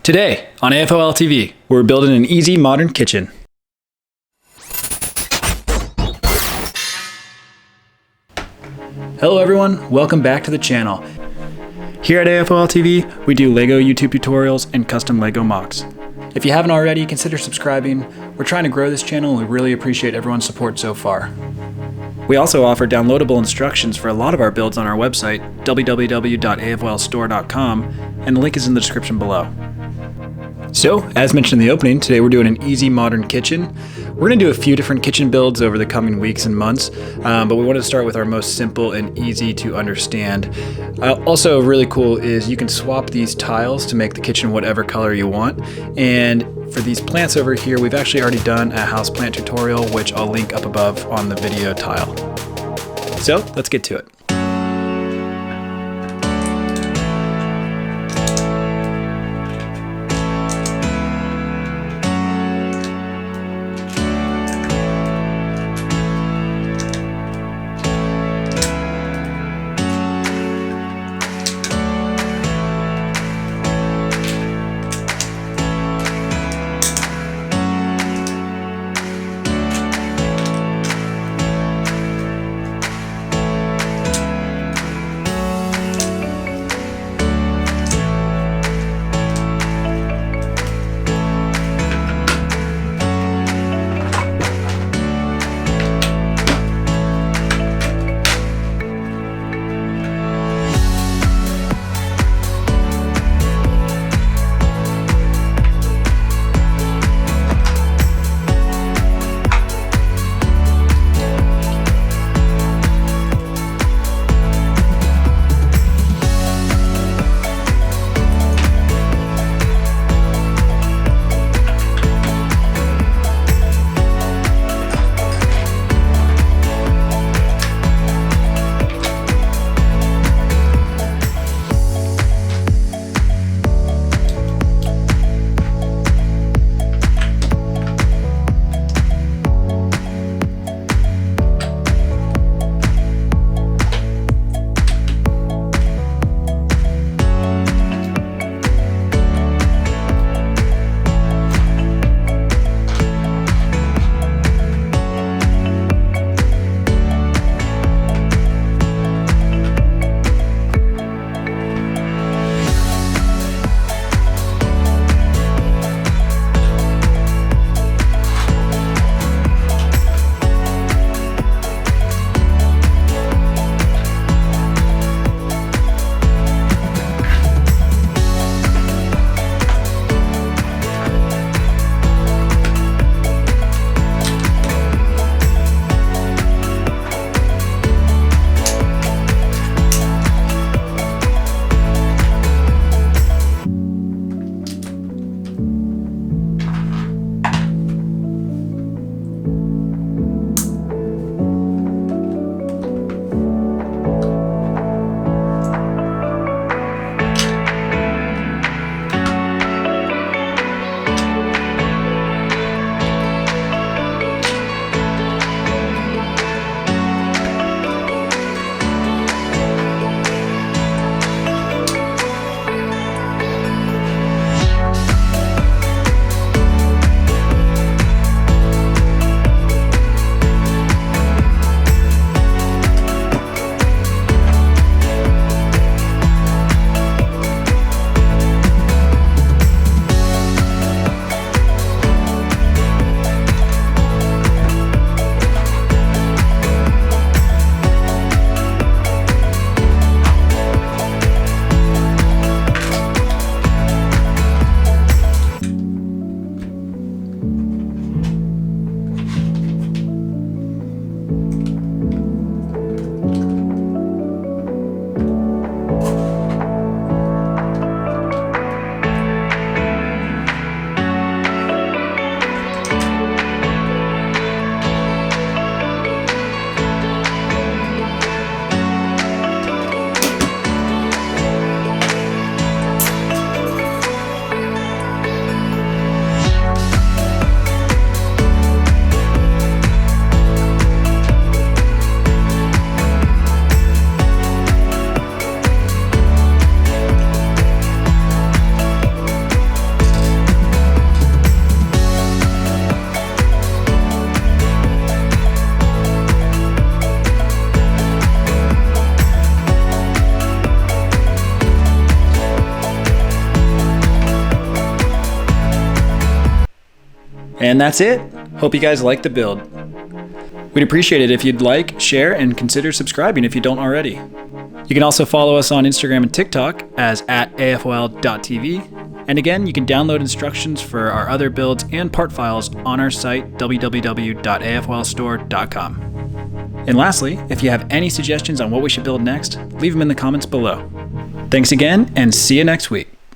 Today on AFOL TV, we're building an easy modern kitchen. Hello everyone, welcome back to the channel. Here at AFOL TV, we do LEGO YouTube tutorials and custom LEGO mocks. If you haven't already, consider subscribing. We're trying to grow this channel and we really appreciate everyone's support so far. We also offer downloadable instructions for a lot of our builds on our website, www.afolstore.com, and the link is in the description below. So, as mentioned in the opening, today we're doing an easy modern kitchen. We're going to do a few different kitchen builds over the coming weeks and months, but we want to start with our most simple and easy to understand. Also really cool is you can swap these tiles to make the kitchen whatever color you want. And for these plants over here, we've actually already done a houseplant tutorial, which I'll link up above on the video tile. So, let's get to it. And that's it. Hope you guys like the build. We'd appreciate it if you'd like, share, and consider subscribing if you don't already. You can also follow us on Instagram and TikTok as @afol.tv. And again, you can download instructions for our other builds and part files on our site, www.afolstore.com. And lastly, if you have any suggestions on what we should build next, leave them in the comments below. Thanks again, and see you next week.